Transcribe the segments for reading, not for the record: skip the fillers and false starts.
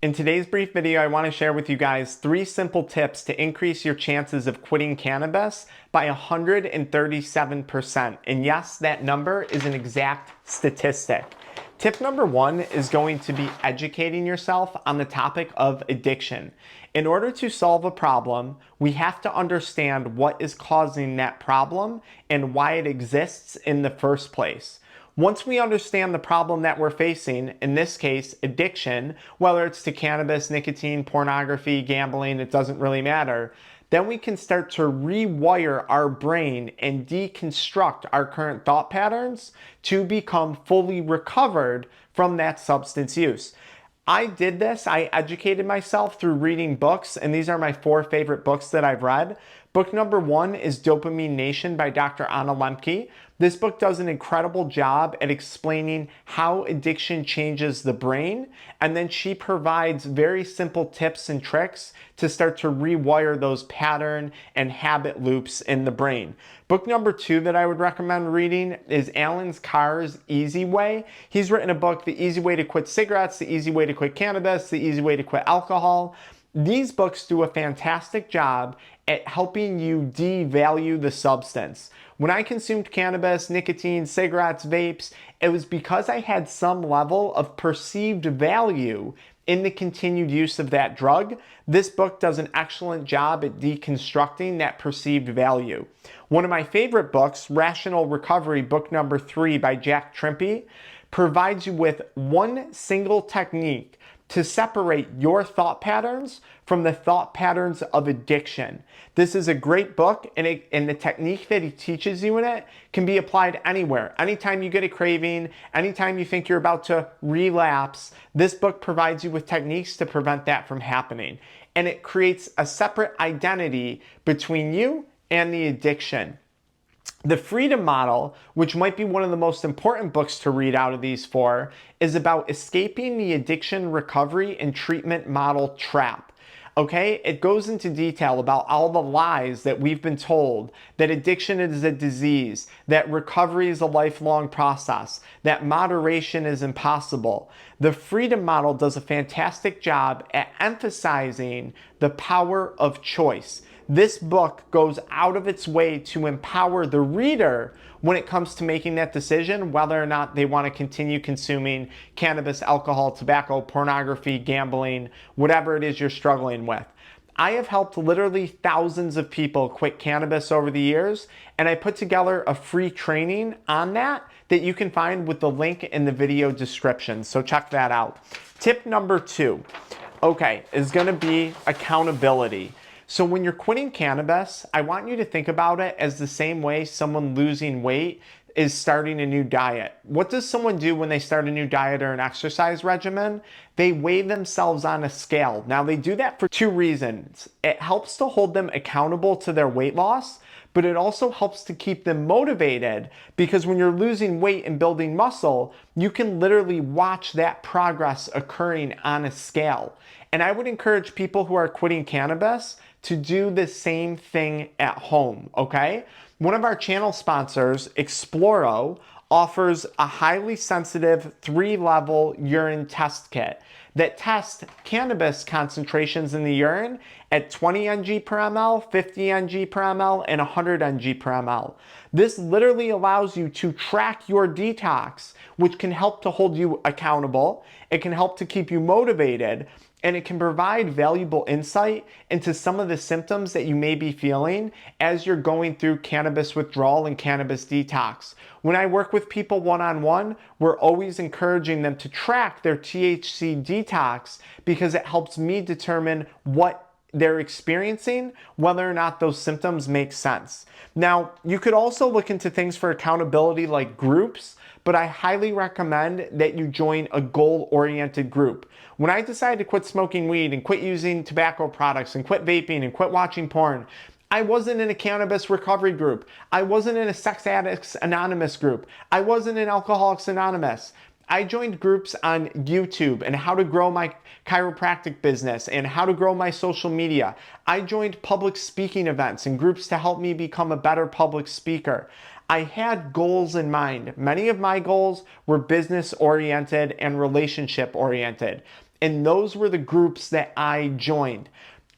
In today's brief video, I want to share with you guys 3 simple tips to increase your chances of quitting cannabis by 137%. And yes, that number is an exact statistic. Tip number 1 is going to be educating yourself on the topic of addiction. In order to solve a problem, we have to understand what is causing that problem and why it exists in the first place. Once we understand the problem that we're facing, in this case, addiction, whether it's to cannabis, nicotine, pornography, gambling, it doesn't really matter, then we can start to rewire our brain and deconstruct our current thought patterns to become fully recovered from that substance use. I did this. I educated myself through reading books, and these are my 4 favorite books that I've read. Book number 1 is Dopamine Nation by Dr. Anna Lembke. This book does an incredible job at explaining how addiction changes the brain, and then she provides very simple tips and tricks to start to rewire those pattern and habit loops in the brain. Book number 2 that I would recommend reading is Alan Carr's Easy Way. He's written a book, The Easy Way to Quit Cigarettes, The Easy Way to Quit Cannabis, The Easy Way to Quit Alcohol. These books do a fantastic job at helping you devalue the substance. When I consumed cannabis, nicotine, cigarettes, vapes, it was because I had some level of perceived value in the continued use of that drug. This book does an excellent job at deconstructing that perceived value. One of my favorite books, Rational Recovery, book number 3 by Jack Trimpey, provides you with one single technique to separate your thought patterns from the thought patterns of addiction. This is a great book, and the technique that he teaches you in it can be applied anywhere. Anytime you get a craving, anytime you think you're about to relapse, this book provides you with techniques to prevent that from happening. And it creates a separate identity between you and the addiction. The Freedom Model, which might be one of the most important books to read out of these 4, is about escaping the addiction recovery and treatment model trap. Okay, it goes into detail about all the lies that we've been told, that addiction is a disease, that recovery is a lifelong process, that moderation is impossible. The Freedom Model does a fantastic job at emphasizing the power of choice. This book goes out of its way to empower the reader when it comes to making that decision whether or not they want to continue consuming cannabis, alcohol, tobacco, pornography, gambling, whatever it is you're struggling with. I have helped literally thousands of people quit cannabis over the years, and I put together a free training on that you can find with the link in the video description, so check that out. Tip number 2, is going to be accountability. So when you're quitting cannabis, I want you to think about it as the same way someone losing weight is starting a new diet. What does someone do when they start a new diet or an exercise regimen? They weigh themselves on a scale. Now they do that for 2 reasons. It helps to hold them accountable to their weight loss, but it also helps to keep them motivated, because when you're losing weight and building muscle, you can literally watch that progress occurring on a scale. And I would encourage people who are quitting cannabis to do the same thing at home, okay? One of our channel sponsors, Exploro, offers a highly sensitive 3-level urine test kit that tests cannabis concentrations in the urine at 20 ng per ml, 50 ng per ml, and 100 ng per ml. This literally allows you to track your detox, which can help to hold you accountable, it can help to keep you motivated, and it can provide valuable insight into some of the symptoms that you may be feeling as you're going through cannabis withdrawal and cannabis detox. When I work with people one-on-one, we're always encouraging them to track their THC detox, because it helps me determine what they're experiencing, whether or not those symptoms make sense. Now, you could also look into things for accountability like groups, but I highly recommend that you join a goal-oriented group. When I decided to quit smoking weed and quit using tobacco products and quit vaping and quit watching porn, I wasn't in a cannabis recovery group. I wasn't in a Sex Addicts Anonymous group. I wasn't in Alcoholics Anonymous. I joined groups on YouTube and how to grow my chiropractic business and how to grow my social media. I joined public speaking events and groups to help me become a better public speaker. I had goals in mind. Many of my goals were business oriented and relationship oriented. and those were the groups that I joined.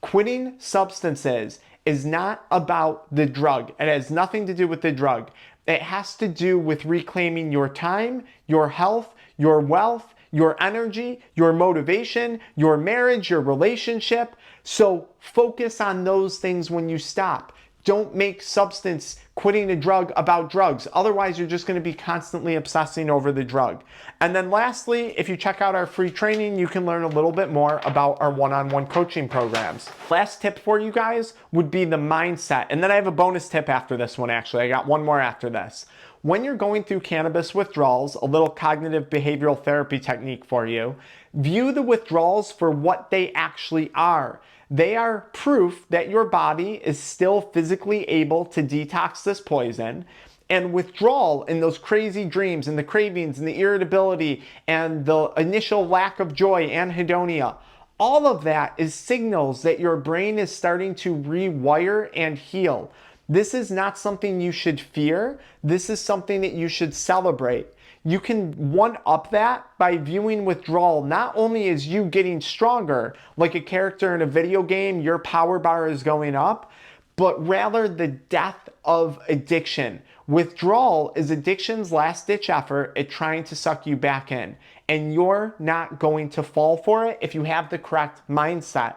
Quitting substances is not about the drug. It has nothing to do with the drug. It has to do with reclaiming your time, your health, your wealth, your energy, your motivation, your marriage, your relationship. So focus on those things when you stop. Don't make substance quitting a drug about drugs. Otherwise, you're just going to be constantly obsessing over the drug. And then lastly, if you check out our free training, you can learn a little bit more about our one-on-one coaching programs. Last tip for you guys would be the mindset. And then I have a bonus tip after this one, actually. I got one more after this. When you're going through cannabis withdrawals, a little cognitive behavioral therapy technique for you, view the withdrawals for what they actually are. They are proof that your body is still physically able to detox this poison. And withdrawal and those crazy dreams and the cravings and the irritability and the initial lack of joy, anhedonia, all of that is signals that your brain is starting to rewire and heal. This is not something you should fear. This is something that you should celebrate. You can one-up that by viewing withdrawal not only as you getting stronger, like a character in a video game, your power bar is going up, but rather the death of addiction. Withdrawal is addiction's last-ditch effort at trying to suck you back in, and you're not going to fall for it if you have the correct mindset.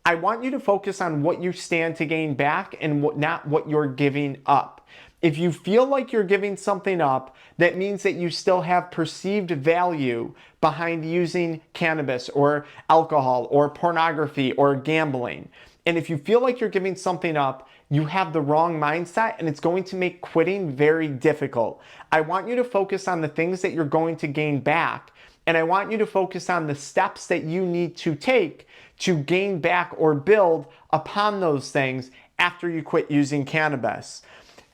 I want you to focus on what you stand to gain back and not what you're giving up. If you feel like you're giving something up, that means that you still have perceived value behind using cannabis or alcohol or pornography or gambling. And if you feel like you're giving something up, you have the wrong mindset and it's going to make quitting very difficult. I want you to focus on the things that you're going to gain back. And I want you to focus on the steps that you need to take to gain back or build upon those things after you quit using cannabis.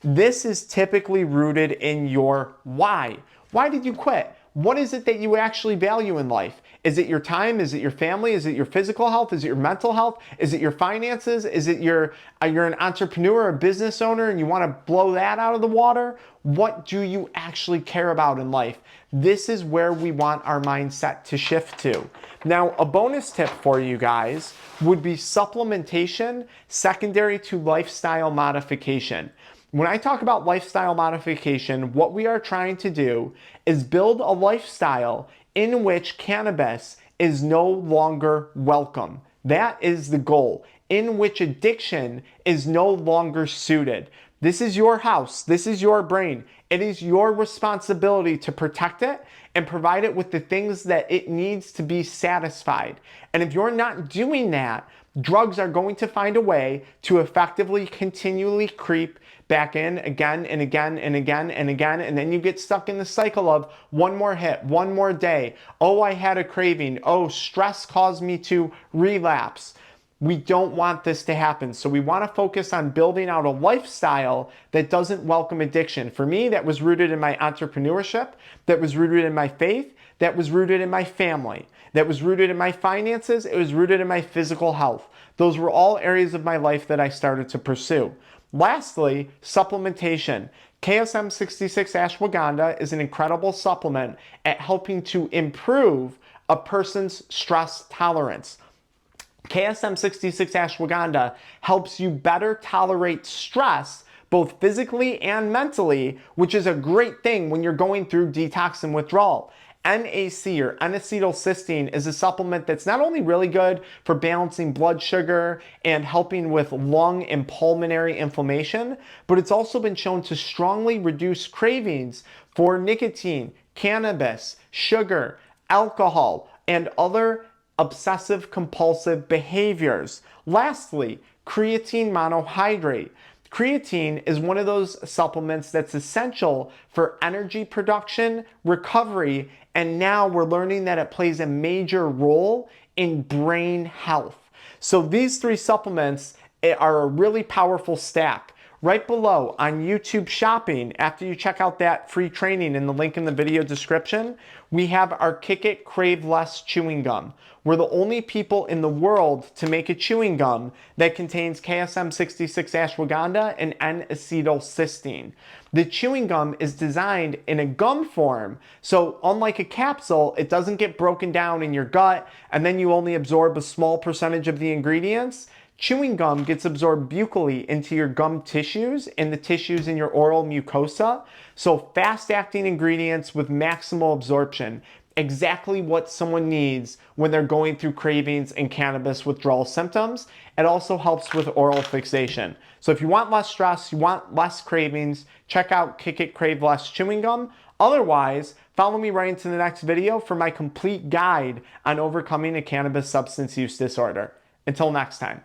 This is typically rooted in your why. Why did you quit? What is it that you actually value in life? Is it your time? Is it your family? Is it your physical health? Is it your mental health? Is it your finances? Is it you're an entrepreneur, a business owner, and you want to blow that out of the water? What do you actually care about in life? This is where we want our mindset to shift to. Now, a bonus tip for you guys would be supplementation secondary to lifestyle modification. When I talk about lifestyle modification, what we are trying to do is build a lifestyle in which cannabis is no longer welcome. That is the goal, in which addiction is no longer suited. This is your house. This is your brain. It is your responsibility to protect it and provide it with the things that it needs to be satisfied. And if you're not doing that, drugs are going to find a way to effectively continually creep back in again and again and again and again, and then you get stuck in the cycle of one more hit, one more day. Oh, I had a craving. Oh, stress caused me to relapse. We don't want this to happen. So we want to focus on building out a lifestyle that doesn't welcome addiction. For me, that was rooted in my entrepreneurship, that was rooted in my faith, that was rooted in my family, that was rooted in my finances, it was rooted in my physical health. Those were all areas of my life that I started to pursue. Lastly, supplementation. KSM 66 ashwagandha is an incredible supplement at helping to improve a person's stress tolerance. KSM 66 ashwagandha helps you better tolerate stress, both physically and mentally, which is a great thing when you're going through detox and withdrawal. NAC, or N-acetylcysteine, is a supplement that's not only really good for balancing blood sugar and helping with lung and pulmonary inflammation, but it's also been shown to strongly reduce cravings for nicotine, cannabis, sugar, alcohol, and other obsessive compulsive behaviors. Lastly, creatine monohydrate. Creatine is one of those supplements that's essential for energy production, recovery, and now we're learning that it plays a major role in brain health. So these three supplements are a really powerful stack. Right below on YouTube Shopping, after you check out that free training in the link in the video description, we have our Kick It Crave Less chewing gum. We're the only people in the world to make a chewing gum that contains KSM-66 ashwagandha and N-acetylcysteine. The chewing gum is designed in a gum form, so unlike a capsule, it doesn't get broken down in your gut and then you only absorb a small percentage of the ingredients. Chewing gum gets absorbed buccally into your gum tissues and the tissues in your oral mucosa. So fast-acting ingredients with maximal absorption. Exactly what someone needs when they're going through cravings and cannabis withdrawal symptoms. It also helps with oral fixation. So if you want less stress, you want less cravings, check out Kick It Crave Less chewing gum. Otherwise, follow me right into the next video for my complete guide on overcoming a cannabis substance use disorder. Until next time.